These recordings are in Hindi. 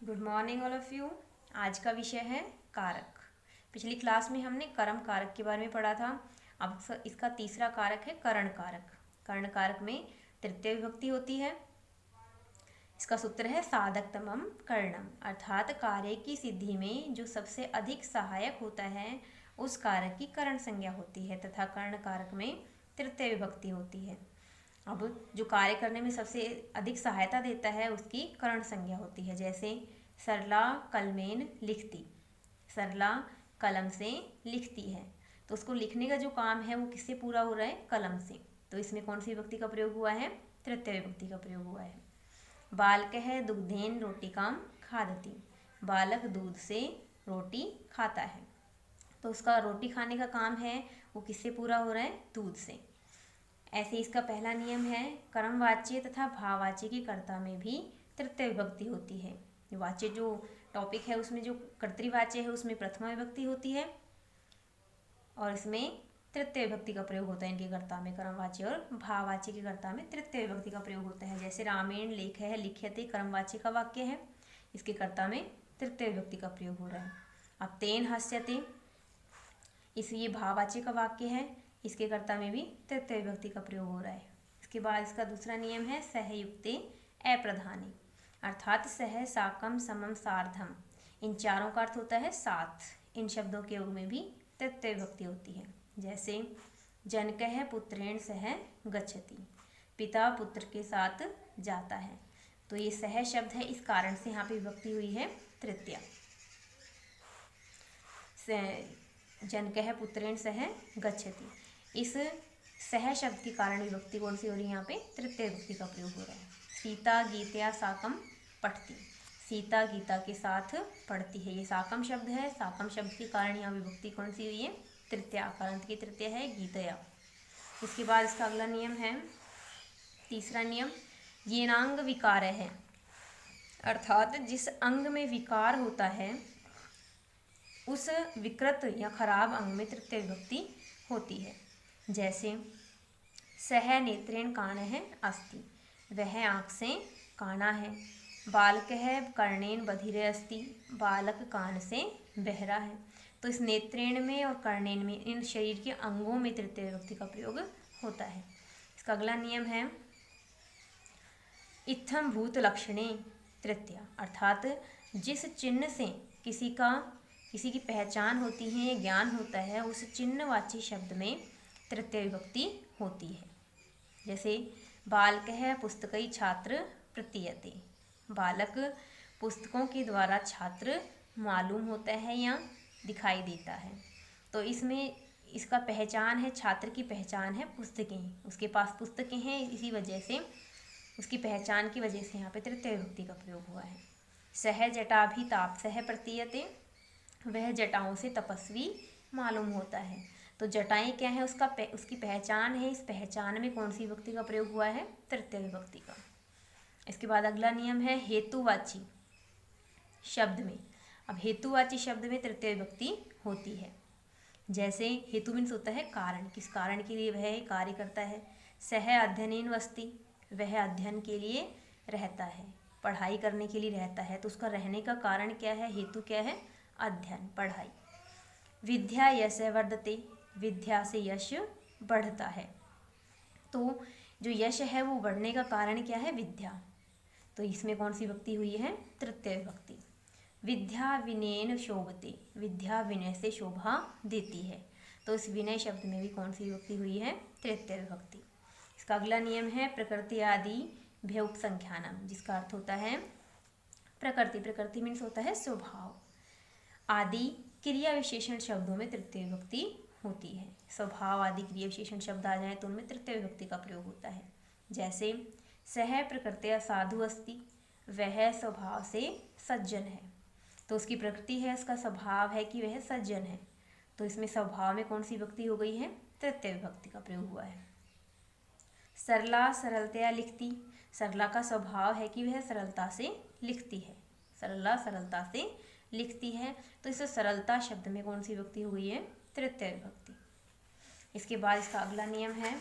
Good morning all of you. आज का विषय है कारक। पिछली क्लास में हमने कर्म कारक के बारे में पढ़ा था। अब इसका तीसरा कारक है करण कारक। करण कारक में तृतीय विभक्ति होती है। इसका सूत्र है साधकतमम कर्णम, अर्थात कार्य की सिद्धि में जो सबसे अधिक सहायक होता है उस कारक की करण संज्ञा होती है तथा कर्ण कारक में तृतीय विभक्ति होती है। अब जो कार्य करने में सबसे अधिक सहायता देता है उसकी करण संज्ञा होती है। जैसे सरला कलमेन लिखती, सरला कलम से लिखती है, तो उसको लिखने का जो काम है वो किससे पूरा हो रहा है? कलम से। तो इसमें कौन सी विभक्ति का प्रयोग हुआ है? तृतीय विभक्ति का प्रयोग हुआ है। बालकः दुग्धेन रोटिकाम खादति, बालक दूध से रोटी खाता है, तो उसका रोटी खाने का काम है वो किससे पूरा हो रहा है? दूध से। ऐसे इसका पहला नियम है कर्मवाच्य तथा भाववाच्य की कर्ता में भी तृतीय विभक्ति होती है। वाच्य जो टॉपिक है उसमें जो कर्तृवाच्य है उसमें प्रथमा विभक्ति होती है और इसमें तृतीय विभक्ति का प्रयोग होता है। इनके कर्ता में कर्मवाच्य और भाववाच्य के कर्ता में तृतीय विभक्ति का प्रयोग होता है। जैसे रामेण लेख है लिख्यते कर्मवाच्य का वाक्य है, इसके कर्ता में तृतीय विभक्ति का प्रयोग हो रहा है। अब तेन हस्यते, इस ये भाववाच्य का वाक्य है, इसके कर्ता में भी तृतीय विभक्ति का प्रयोग हो रहा है। इसके बाद इसका दूसरा नियम है सहयुक्ते अप्रधाने, अर्थात सह साकम समम सार्धम, इन चारों का अर्थ होता है साथ। इन शब्दों के योग में भी तृतीय विभक्ति होती है। जैसे जनकः पुत्रेण सह गच्छति, पिता पुत्र के साथ जाता है, तो ये सह शब्द है, इस कारण से यहाँ पे विभक्ति हुई है तृतीया। जनकः पुत्रेण सह गच्छति, इस सह शब्द के कारण विभक्ति कौन सी हो रही है? यहाँ पे तृतीय विभक्ति का प्रयोग हो रहा है। सीता गीतया साकम पठती, सीता गीता के साथ पढ़ती है, ये साकम शब्द है। साकम शब्द के कारण यहाँ विभक्ति कौन सी हुई है? तृतीया, कारांत की तृतीया है गीतया। इसके बाद इसका अगला नियम है तीसरा नियम, येनांग विकार है, अर्थात जिस अंग में विकार होता है उस विकृत या खराब अंग में तृतीय विभक्ति होती है। जैसे सह नेत्रेण काणः अस्ति, वह आँख से काना है। बालकः कर्णेन बधिरे अस्ति, बालक कान से बहरा है। तो इस नेत्रेण में और कर्णेन में, इन शरीर के अंगों में तृतीय विभक्ति का प्रयोग होता है। इसका अगला नियम है इत्थम भूत लक्षणे तृतीया, अर्थात जिस चिन्ह से किसी की पहचान होती है, ज्ञान होता है, उस चिन्हवाची शब्द में तृतीय विभक्ति होती है। जैसे बालकः पुस्तकै छात्र प्रतीयते, बालक पुस्तकों के द्वारा छात्र मालूम होता है या दिखाई देता है। तो इसमें इसका पहचान है, छात्र की पहचान है पुस्तकें, उसके पास पुस्तकें हैं, इसी वजह से उसकी पहचान की वजह से यहाँ पे तृतीय विभक्ति का प्रयोग हुआ है। सह जटाभि तापसः प्रतीयते, वह जटाओं से तपस्वी मालूम होता है। तो जटाएं क्या है? उसकी पहचान है, इस पहचान में कौन सी विभक्ति का प्रयोग हुआ है? तृतीय विभक्ति का। इसके बाद अगला नियम है हेतुवाची शब्द में। अब हेतुवाची शब्द में तृतीय विभक्ति होती है। जैसे हेतु मीन्स होता है कारण, किस कारण के लिए वह कार्य करता है। सह अध्ययनेन वसति, वह अध्ययन के लिए रहता है, पढ़ाई करने के लिए रहता है, तो उसका रहने का कारण क्या है? हेतु क्या है? अध्ययन, पढ़ाई। विद्या यश वर्धते, विद्या से यश बढ़ता है, तो जो यश है वो बढ़ने का कारण क्या है? विद्या। तो इसमें कौन सी विभक्ति हुई है? तृतीय विभक्ति। विद्या विनयेन शोभते, विद्या विनय से शोभा देती है, तो इस विनय शब्द में भी कौन सी विभक्ति हुई है? तृतीय विभक्ति। इसका अगला नियम है प्रकृति आदि भ्योपसंख्यानम, जिसका अर्थ होता है प्रकृति। प्रकृति मीन्स होता है स्वभाव। आदि क्रिया विशेषण शब्दों में तृतीय विभक्ति होती है। स्वभाव आदि क्रिया विशेषण शब्द आ जाए तो उनमें तृतीय विभक्ति का प्रयोग होता है। जैसे सह प्रकृत्या साधु अस्ति, वह स्वभाव से सज्जन है, तो उसकी प्रकृति है, उसका स्वभाव है कि वह सज्जन है, तो इसमें स्वभाव में कौन सी विभक्ति हो गई है? तृतीय विभक्ति का प्रयोग हुआ है। सरला सरलतया लिखती, सरला का स्वभाव है कि वह सरलता से लिखती है, सरला सरलता से लिखती है, तो इस सरलता शब्द में कौन सी विभक्ति हुई है? तृतीय विभक्ति। इसके बाद इसका अगला नियम है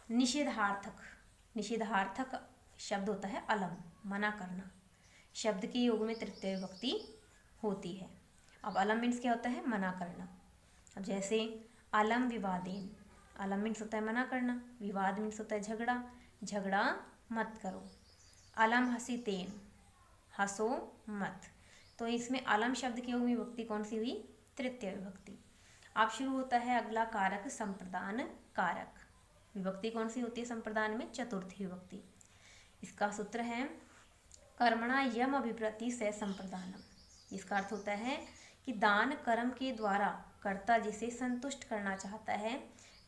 निषेधार्थक। निषेधार्थक शब्द होता है अलम, मना करना। शब्द के योग में तृतीय विभक्ति होती है। अब अलम मीन्स क्या होता है? मना करना। अब जैसे अलम विवादेन, अलम मीन्स होता है मना करना, विवाद मीन्स होता है झगड़ा, झगड़ा मत करो। अलम हसीतेन, हंसो मत। तो इसमें अलम शब्द के योग में विभक्ति कौन सी हुई? तृतीय विभक्ति। अब शुरू होता है अगला कारक, संप्रदान कारक। विभक्ति कौन सी होती है संप्रदान में? चतुर्थी विभक्ति। इसका सूत्र है कर्मणा यम अभिप्रति से संप्रदानम। इसका अर्थ होता है कि दान कर्म के द्वारा कर्ता जिसे संतुष्ट करना चाहता है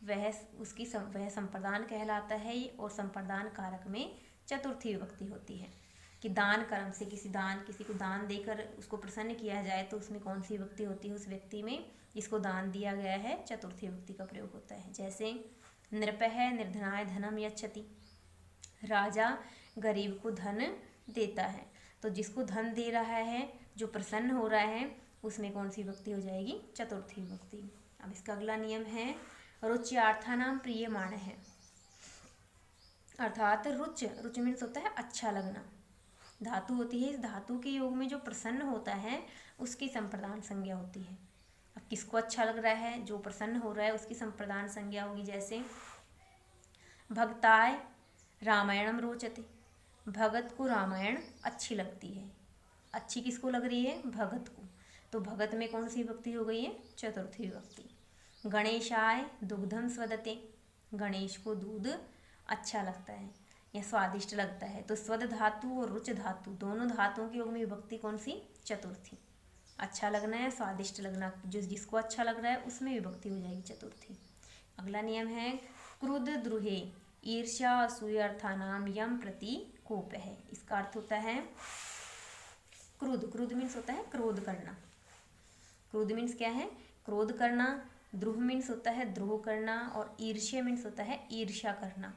वह संप्रदान कहलाता है। और संप्रदान कारक में चतुर्थी विभक्ति होती है कि दान कर्म से किसी को दान देकर उसको प्रसन्न किया जाए तो उसमें कौन सी विभक्ति होती है? उस व्यक्ति में जिसको दान दिया गया है चतुर्थी विभक्ति का प्रयोग होता है। जैसे नृपः निर्धनाय धनम यच्छति, राजा गरीब को धन देता है। तो जिसको धन दे रहा है, जो प्रसन्न हो रहा है, उसमें कौन सी विभक्ति हो जाएगी? चतुर्थी विभक्ति। अब इसका अगला नियम है रुच्यार्थानाम प्रीयमाण है, अर्थात रुच मीन्स होता है अच्छा लगना। धातु होती है, इस धातु के योग में जो प्रसन्न होता है उसकी संप्रदान संज्ञा होती है। अब किसको अच्छा लग रहा है? जो प्रसन्न हो रहा है उसकी संप्रदान संज्ञा होगी। जैसे भक्ताय रामायणम रोचते, भगत को रामायण अच्छी लगती है। अच्छी किसको लग रही है? भगत को। तो भगत में कौन सी विभक्ति हो गई है? चतुर्थी विभक्ति। गणेशाय दुग्धम स्वदते, गणेश को दूध अच्छा लगता है या स्वादिष्ट लगता है। तो स्वद धातु और रुच धातु दोनों धातुओं के योग में विभक्ति कौन सी? चतुर्थी। अच्छा लगना या स्वादिष्ट लगना, जिसको अच्छा लग रहा है उसमें विभक्ति हो जाएगी चतुर्थी। अगला नियम है क्रुद्ध द्रुहे ईर्ष्या असूया अर्थानाम यम प्रति कोप है। इसका अर्थ होता है क्रुद्ध मीन्स होता है क्रोध करना। क्रोध मीन्स क्या है? क्रोध करना। द्रोह मीन्स होता है द्रोह करना। और ईर्ष्या मीन्स होता है ईर्ष्या करना।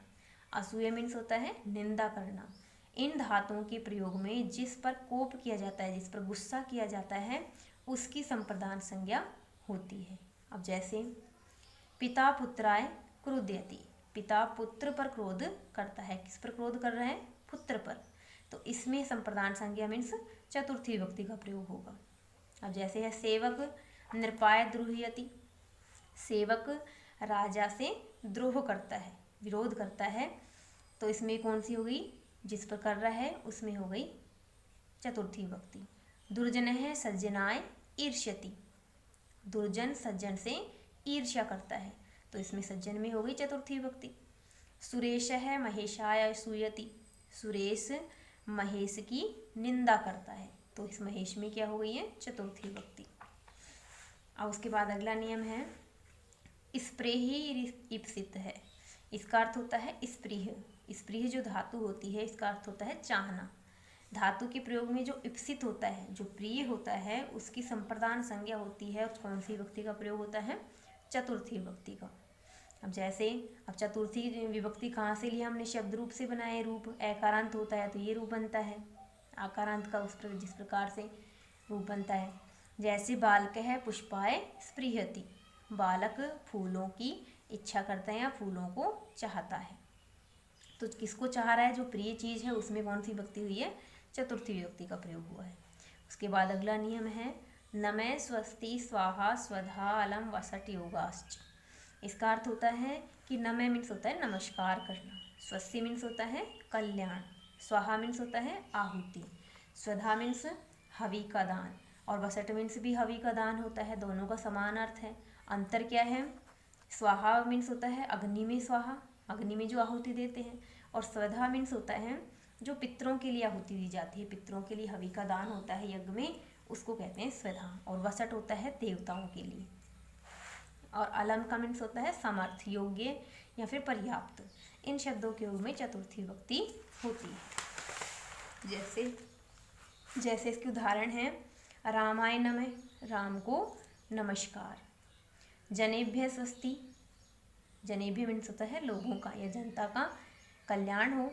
असूया मीन्स होता है निंदा करना। इन धातुओं के प्रयोग में जिस पर कोप किया जाता है, जिस पर गुस्सा किया जाता है, उसकी संप्रदान संज्ञा होती है। अब जैसे पिता पुत्राय क्रुध्यति, पिता पुत्र पर क्रोध करता है। किस पर क्रोध कर रहा है? पुत्र पर। तो इसमें संप्रदान संज्ञा मीन्स चतुर्थी विभक्ति का प्रयोग होगा। अब जैसे है सेवक नृपाय द्रोहयति, सेवक राजा से द्रोह करता है, विरोध करता है। तो इसमें कौन सी हो गई? जिस पर कर रहा है उसमें हो गई चतुर्थी विभक्ति। दुर्जन है सज्जनाय ईर्ष्यति, दुर्जन सज्जन से ईर्ष्या करता है। तो इसमें सज्जन में हो गई चतुर्थी विभक्ति। सुरेश है महेशाय असूयति, सुरेश महेश की निंदा करता है। तो इस महेश में क्या हो गई है? चतुर्थी विभक्ति। अब उसके बाद अगला नियम है स्प्रेही इप्सित है। इसका अर्थ होता है स्प्रीह। स्प्रीह जो धातु होती है इसका अर्थ होता है चाहना। धातु के प्रयोग में जो इप्सित होता है, जो प्रिय होता है, उसकी संप्रदान संज्ञा होती है। और कौन सी विभक्ति का प्रयोग होता है? चतुर्थी विभक्ति का। अब जैसे चतुर्थी विभक्ति कहाँ से लिया हमने? शब्द रूप से बनाए। रूप एकारांत होता है तो ये रूप बनता है, आकारांत का जिस प्रकार से रूप बनता है। जैसे बालक है पुष्पाय स्पृहति, बालक फूलों की इच्छा करता है या फूलों को चाहता है। तो किसको चाह रहा है? जो प्रिय चीज़ है उसमें कौन सी विभक्ति हुई है? चतुर्थी विभक्ति का प्रयोग हुआ है। उसके बाद अगला नियम है नमः स्वस्ति स्वाहा स्वधा अलम वसट योगाश्च। इसका अर्थ होता है कि नमः मीन्स होता है नमस्कार करना, स्वस्ति मीन्स होता है कल्याण, स्वाहा मीन्स होता है आहुति, स्वधा मीन्स हवि का दान, और वसट मीन्स भी हवि का दान होता है। दोनों का समान अर्थ है। अंतर क्या है? स्वाहा मीन्स होता है अग्नि में स्वाहा, अग्नि में जो आहुति देते हैं। और स्वधा मीन्स होता है जो पितरों के लिए आहुति दी जाती है, पितरों के लिए हवि का दान होता है यज्ञ में, उसको कहते हैं स्वधा। और वसट होता है देवताओं के लिए। और अलम का मीन्स होता है समर्थ, योग्य या फिर पर्याप्त। इन शब्दों के योग में चतुर्थी विभक्ति होती है। जैसे इसके उदाहरण हैं रामाय नमः, राम को नमस्कार। जनेभ्य स्वस्ति, जनेभ्य मीन्स होता है लोगों का या जनता का कल्याण हो।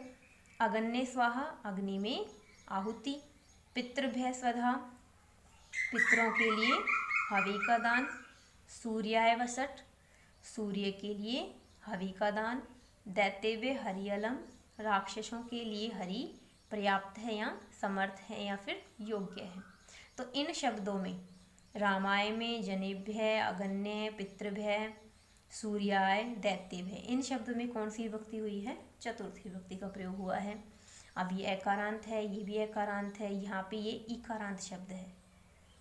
अग्ने स्वाहा, अग्नि में आहुति। पितृभ्य स्वधा, पितरों के लिए हवि का दान। सूर्याय वसट, सूर्य के लिए हवि का दान। दैत्यव्य हरियलम राक्षसों के लिए हरि पर्याप्त है या समर्थ है या फिर योग्य है। तो इन शब्दों में रामाय में जनेभ्य, अगन्य, पितृभ्य, सूर्याय, दैत्यभ्य, इन शब्दों में कौन सी विभक्ति हुई है? चतुर्थी विभक्ति का प्रयोग हुआ है। अब ये एकारांत है, ये भी एकारांत है, यहाँ पे ये इकारांत शब्द है।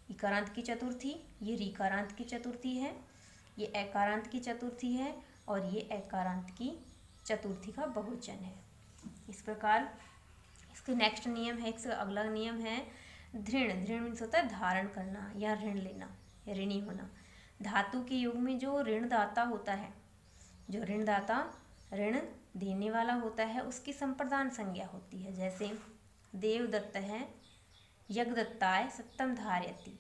इकारांत की चतुर्थी, ये रीकारांत की चतुर्थी है, ये एकारांत की चतुर्थी है और ये एकारांत की चतुर्थी का बहुवचन है। इस प्रकार इसके नेक्स्ट नियम है, इसका अगला नियम है धृण। धृण मीन्स होता है धारण करना या ऋण लेना या ऋणी होना। धातु के युग में जो ऋणदाता होता है, जो ऋणदाता ऋण देने वाला होता है, उसकी संप्रदान संज्ञा होती है। जैसे देवदत्त है, यज्ञदत्ताय सत्यम धारयति,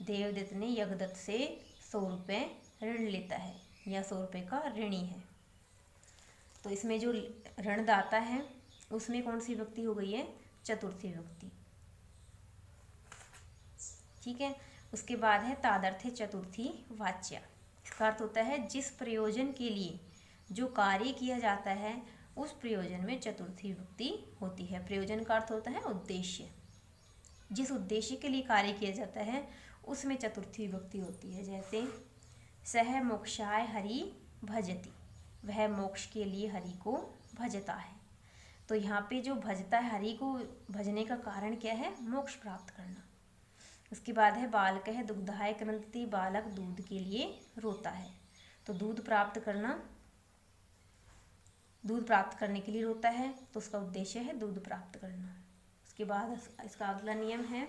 देवदत्त ने यज्ञदत्त से 100 रुपये ऋण लेता है या 100 रुपये का ऋणी है। तो इसमें जो ऋणदाता है उसमें कौन सी विभक्ति हो गई है? चतुर्थी विभक्ति। ठीक है। उसके बाद है तादर्थे चतुर्थी वाच्या। इसका अर्थ होता है जिस प्रयोजन के लिए जो कार्य किया जाता है उस प्रयोजन में चतुर्थी विभक्ति होती है। प्रयोजन का अर्थ होता है उद्देश्य। जिस उद्देश्य के लिए कार्य किया जाता है उसमें चतुर्थी विभक्ति होती है। जैसे सह मोक्षाय हरि भजति, वह मोक्ष के लिए हरि को भजता है। तो यहाँ पे जो भजता है, हरि को भजने का कारण क्या है? मोक्ष प्राप्त करना। उसके बाद है बालक है दुग्धाय क्रंदति, बालक दूध के लिए रोता है। तो दूध प्राप्त करना, दूध प्राप्त करने के लिए रोता है, तो उसका उद्देश्य है दूध प्राप्त करना। उसके बाद इसका अगला नियम है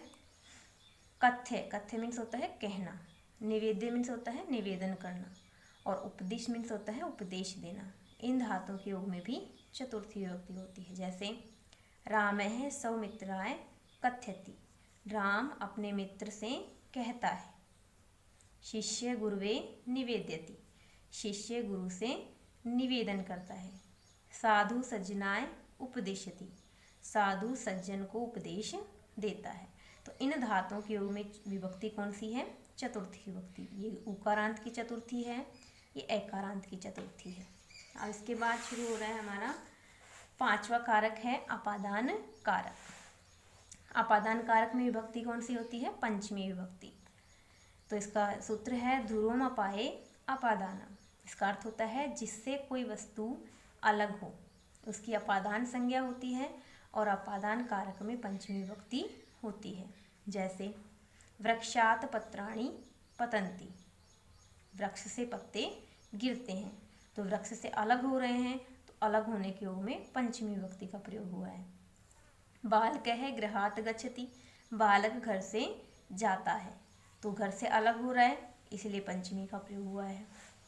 कथ्य। कथ्य मीन्स होता है कहना, निवेद्य मीन्स होता है निवेदन करना और उपदेश मीन्स होता है उपदेश देना। इन धातुओं के योग में भी चतुर्थी विभक्ति होती है। जैसे राम है सौमित्राय कथ्यति, राम अपने मित्र से कहता है। शिष्य गुरुवे निवेद्यति, शिष्य गुरु से निवेदन करता है। साधु सज्जनाय उपदेशति, साधु सज्जन को उपदेश देता है। तो इन धातुओं के योग में विभक्ति कौन सी है? चतुर्थी विभक्ति। ये उकारांत की चतुर्थी है, ये एकारांत की चतुर्थी है। अब इसके बाद शुरू हो रहा है हमारा 5वां कारक है अपादान कारक। अपादान कारक में विभक्ति कौन सी होती है? पंचमी विभक्ति। तो इसका सूत्र है ध्रुवम अपाये अपादानम। इसका अर्थ होता है जिससे कोई वस्तु अलग हो उसकी अपादान संज्ञा होती है और अपादान कारक में पंचमी विभक्ति होती है। जैसे वृक्षात पत्राणि पतन्ति, वृक्ष से पत्ते गिरते हैं। तो वृक्ष से अलग हो रहे हैं, तो अलग होने के योग में पंचमी विभक्ति का प्रयोग हुआ है। बालक है गृहात गच्छति, बालक घर से जाता है। तो घर से अलग हो रहा है इसलिए पंचमी का प्रयोग हुआ है।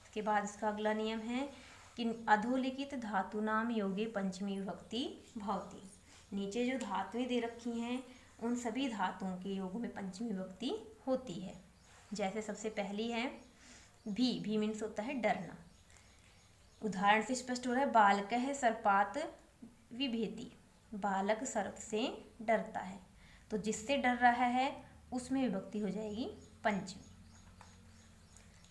इसके बाद इसका अगला नियम है कि अधोलिखित धातु नाम योगे पंचमी विभक्ति भवति। नीचे जो धातुएं दे रखी हैं उन सभी धातुओं के योग में पंचमी विभक्ति होती है। जैसे सबसे पहली है भी। भी मीन्स होता है डरना। उदाहरण से स्पष्ट हो रहा है बालक है सर्पात विभेति, बालक सर्प से डरता है। तो जिससे डर रहा है उसमें विभक्ति हो जाएगी पंचमी।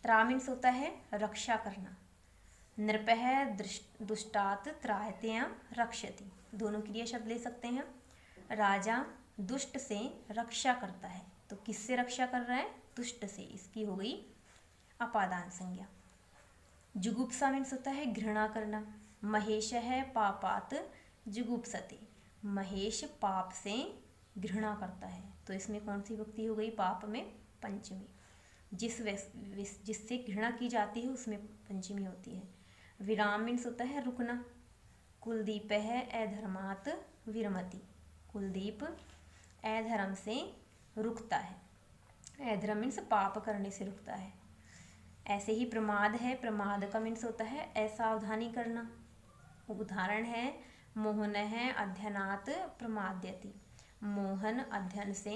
त्रा मीन्स होता है रक्षा करना। नृपः दुष्टात् त्रायते रक्षति, दोनों क्रिया शब्द ले सकते हैं। राजा दुष्ट से रक्षा करता है। तो किससे रक्षा कर रहा है? दुष्ट से। इसकी हो गई अपादान संज्ञा। जुगुप्सा मीन्स होता है घृणा करना। महेश है पापात जुगुप्सते, महेश पाप से घृणा करता है। तो इसमें कौन सी विभक्ति हो गई? पाप में पंचमी। जिससे घृणा की जाती है उसमें पंचमी होती है। विराम मीन्स होता है रुकना। कुलदीप है अधर्मात विरमति, कुलदीप अधर्म से रुकता है। अधर्म मीन्स पाप करने से रुकता है। ऐसे ही प्रमाद है, प्रमाद का मीन्स होता है असावधानी करना। उदाहरण है मोहन है अध्ययनात् प्रमाद्यति, मोहन अध्ययन से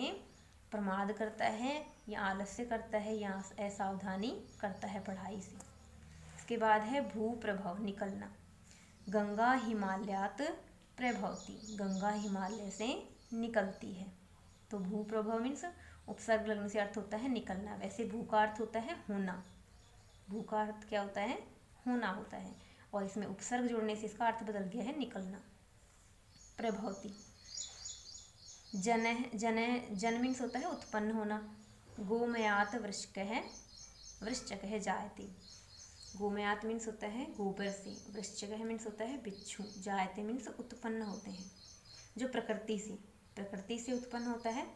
प्रमाद करता है या आलस्य करता है या असावधानी करता है पढ़ाई से। इसके बाद है भू प्रभव निकलना। गंगा हिमालयात प्रभवती, गंगा हिमालय से निकलती है। तो भू प्रभव मीन्स उपसर्ग लगने से अर्थ होता है निकलना। वैसे भू का अर्थ होता है होना, भू का अर्थ क्या होता है? होना होता है, और इसमें उपसर्ग जोड़ने से इसका अर्थ बदल गया है निकलना। प्रभवति। जन मीन्स होता है उत्पन्न होना। गोमयात वृश्चकः जायते। गोमयात मीन्स होता है गोबर से, वृश्चकः मीन्स होता है बिच्छू, जायते मीन्स उत्पन्न होते हैं। जो प्रकृति से उत्पन्न होता है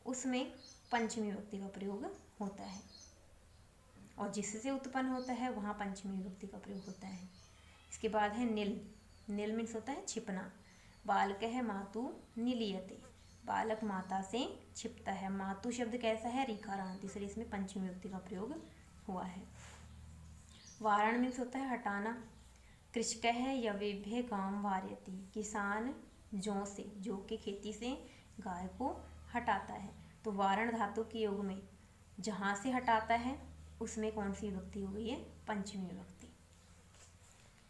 उसमें पंचमी विभक्ति का प्रयोग होता है, और जिससे उत्पन्न होता है वहाँ पंचमी विभक्ति का प्रयोग होता है। इसके बाद है नील। नील मीन्स होता है छिपना। बालकः मातु निलीयते। बालक माता से छिपता है। मातु शब्द कैसा है? ऋकारांत, इसलिए इसमें पंचमी विभक्ति का प्रयोग हुआ है। वारण मीन्स होता है हटाना। कृषकः यवेभ्य गां वारयति। किसान जौ के खेती से गाय को हटाता है। तो वारण धातु के योग में जहाँ से हटाता है उसमें कौन सी विभक्ति हो गई है? पंचमी विभक्ति।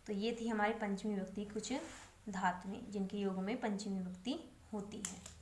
तो ये थी हमारी पंचमी विभक्ति कुछ धातुएं जिनके योग में पंचमी विभक्ति होती है।